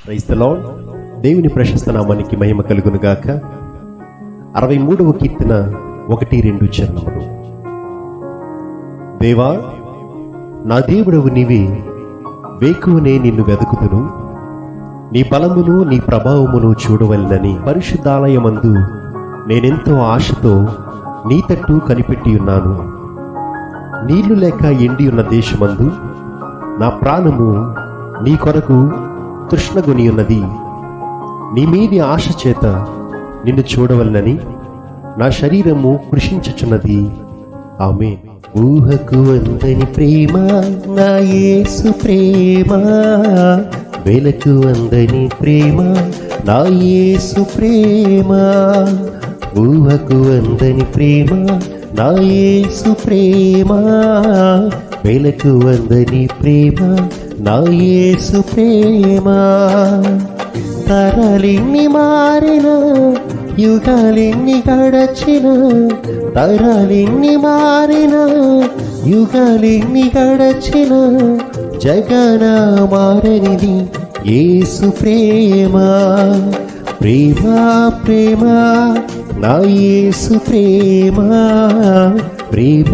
Praise the lord. దేవుని ప్రశస్త నామానికి మహిమ కలుగును గాక. 63వ కీర్తన 1-2 చరణములు. దేవా, నా దేవుడవు నీవే, వేకువనే నిన్ను వెదుకుదును. నీ బలమును నీ ప్రభావమును చూడవలెనని పరిశుద్ధాలయమందు నేనెంతో ఆశతో నీ తట్టు కనిపెట్టి ఉన్నాను. నీళ్లు లేక ఎండి ఉన్న దేశమందు నా ప్రాణము నీ కొరకు తృష్ణగొని ఉన్నది. నీ మీది ఆశ చేత నిన్ను చూడవలనని నా శరీరము కృషించుచున్నది. ఆమేన్. ఊహకు అందని ప్రేమ నా యేసు ప్రేమ, వెలకు అందని ప్రేమ నా యేసు ప్రేమ. ఊహకు అందని ప్రేమ నా యేసు ప్రేమ, వెలకు అందని ప్రేమ నా యేసు ప్రేమ. తరాలెన్ని మారిన, యుగాలెన్ని గడచిన, తరాలెన్ని మారిన, యుగాలెన్ని గడచిన, జగన మారనిది యేసు ప్రేమ. ప్రేమ ప్రేమ నా యేసు ప్రేమ, ప్రేమ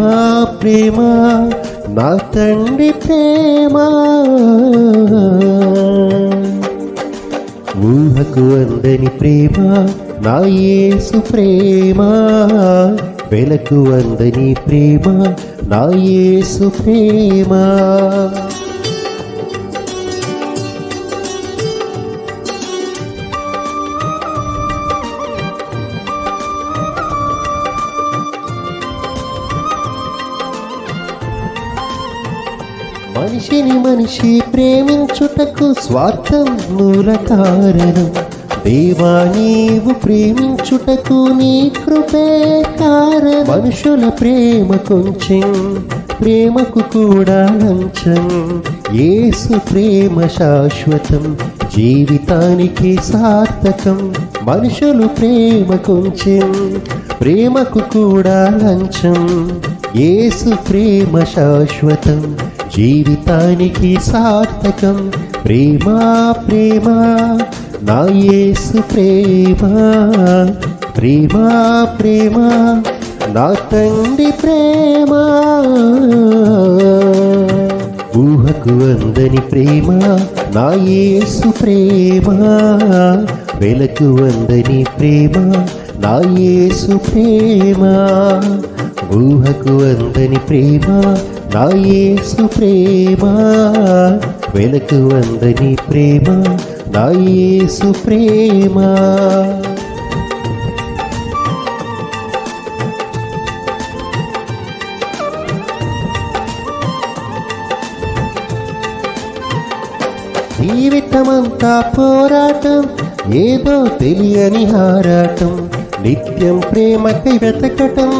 ప్రేమ నా తండ్రి ప్రేమ. ఊహకు అందని ప్రేమ నా యేసు ప్రేమ, వెలకు అందని ప్రేమ నా యేసు ప్రేమ. మనిషిని మనిషి ప్రేమించుటకు స్వార్థం మూల కారణం. దేవా, నీవు ప్రేమించుటకు నీ కృపే కారణం. మనుషుల ప్రేమ కొంచెం, ప్రేమకు కూడా లంచం. యేసు ప్రేమ శాశ్వతం, జీవితానికి సార్థకం. మనుషులు ప్రేమ కొంచెం, ప్రేమకు కూడా లంచం. యేసు ప్రేమ శాశ్వతం, జీవితానికి సార్థకం. ప్రేమ ప్రేమ నా యేసు ప్రేమ, ప్రేమ ప్రేమ నా తండ్రి ప్రేమ. ఊహకు అందని ప్రేమ నా యేసు ప్రేమ, వెలకు అందని ప్రేమ నా యేసు ప్రేమ. ఊహకు అందని ప్రేమ నా యేసు ప్రేమ, వెలకు అందని ప్రేమ నా యేసు ప్రేమ. జీవితమంతా పోరాటం, ఏదో తెలియని హారాటం. నిత్యం ప్రేమకై వెతకటం,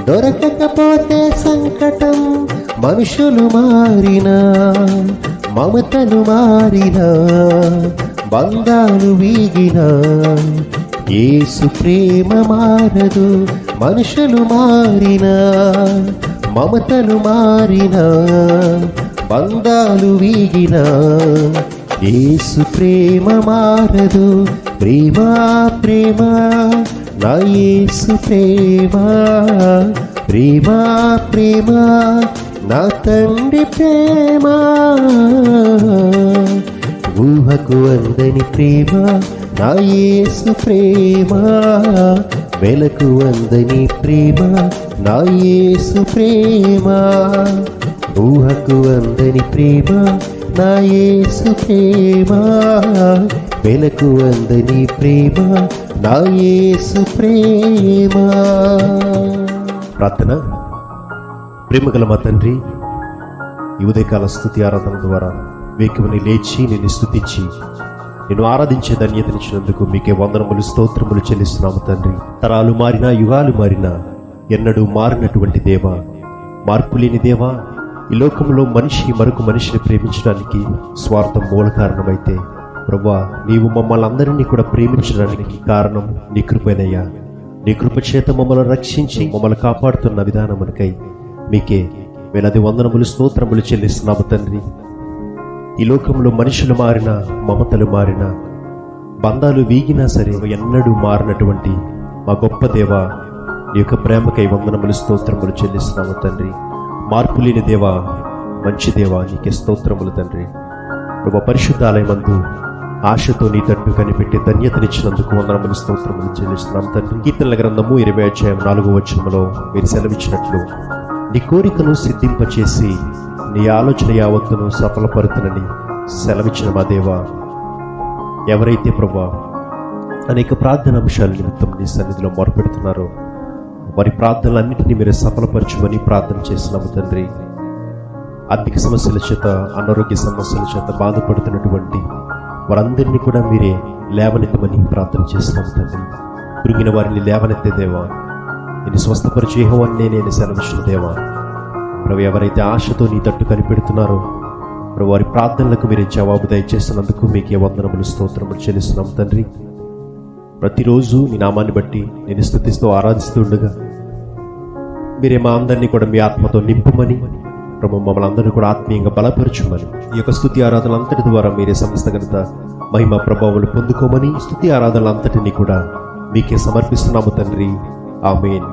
దొరకకపోతే సంకటం. మనుషులు మారినా, మమతలు మారినా, బంధాలు వీగినా, యేసు ప్రేమ మారదు. మనుషులు మారినా, మమతలు మారినా, బంధాలు వీగినా, యేసు ప్రేమ మారదు. ప్రేమ ప్రేమ నా యేసు ప్రేమ, ప్రేమ ప్రేమ నా తండ్రి ప్రేమ. ఊహకు అందని ప్రేమ నా యేసు ప్రేమ, వెలకు అందని ప్రేమ నా యేసు ప్రేమ. ఊహకు అందని ప్రేమ నా యేసు ప్రేమ, వెలకు అందని ప్రేమ నా యేసు ప్రేమ. ప్రార్థన. ప్రేమగల మా తండ్రి, ఈ ఉదయకాల స్తుతి ఆరాధన ద్వారా వేకువని లేచి నిన్ను స్తుతించి నిన్ను ఆరాధించే ధన్యతనిచ్చినందుకు మీకే వందనములు స్తోత్రములు చెల్లిస్తున్నాము తండ్రి. తరాలు మారినా, యుగాలు మారినా, ఎన్నడూ మారినటువంటి దేవా, మార్పులేని దేవా, ఈ లోకంలో మనిషి మరొక మనిషిని ప్రేమించడానికి స్వార్థం మూల కారణమైతే ప్రభువా, నీవు మమ్మల్ని అందరినీ కూడా ప్రేమించడానికి కారణం నీ కృపేనయ్యా. నీ కృప చేత మమ్మల్ని రక్షించి మమ్మల్ని కాపాడుతున్న విధానమునకై మీకే వేలాది వందనములు స్తోత్రములు చెల్లిస్తున్నాము తండ్రి. ఈ లోకంలో మనుషులు మారినా, మమతలు మారినా, బంధాలు వీగినా సరే ఎన్నడూ మారినటువంటి మా గొప్ప దేవ, నీ యొక్క ప్రేమకై వందనములు స్తోత్రములు చెల్లిస్తున్నాము తండ్రి. మార్పు లేని దేవా, మంచి దేవా, నీకే స్తోత్రములు తండ్రి. ప్రభు పరిశుద్ధాలయమందు ఆశతో నీ తట్టు కనిపెట్టి ధన్యతనిచ్చినందుకు వందనములు స్తోత్రములు చెల్లిస్తున్నాం తండ్రి. కీర్తనల గ్రంథము 20:4 మీరు సెలవిచ్చినట్లు, నీ కోరికను సిద్ధింపచేసి నీ ఆలోచన యావత్తును సఫలపరుతునని సెలవిచ్చిన మా దేవా, ఎవరైతే ప్రభా అనేక ప్రార్థన అంశాల నిమిత్తం నీ సన్నిధిలో మొరపెడుతున్నారో వారి ప్రార్థనలన్నింటినీ మీరు సఫలపరచమని ప్రార్థన చేస్తున్నాము తండ్రి. ఆర్థిక సమస్యల చేత, అనారోగ్య సమస్యల చేత బాధపడుతున్నటువంటి వారందరినీ కూడా మీరే లేవనెత్తమని ప్రార్థన చేస్తున్నాము తండ్రి. కృంగిన వారిని లేవనెత్తే దేవా, నేను స్వస్థపరిచే యెహోవానే నేను సెలవిచ్చిన దేవా. ప్రభు ఎవరైతే ఆశతో నీ తట్టు కనిపెడుతున్నారో ప్రభు వారి ప్రార్థనలకు మీరే జవాబు దయచేస్తున్నందుకు మీకే వందనములు స్తోత్రములు చెల్లిస్తున్నాం తండ్రి. ప్రతిరోజు నీ నామాన్ని బట్టి నేను స్తుతిస్తూ ఆరాధిస్తూ ఉండగా మీరే మా అందరినీ కూడా మీ ఆత్మతో నింపుమని ప్రభు మమ్మల్ని అందరినీ కూడా ఆత్మీయంగా బలపరచుమని, ఈ యొక్క స్తుతి ఆరాధనలంతటి ద్వారా మీరే సమస్త ఘనత మహిమ ప్రభావాలు పొందుకోమని స్తుతి ఆరాధనలంతటినీ కూడా మీకే సమర్పిస్తున్నాము తండ్రి. ఆమేన్.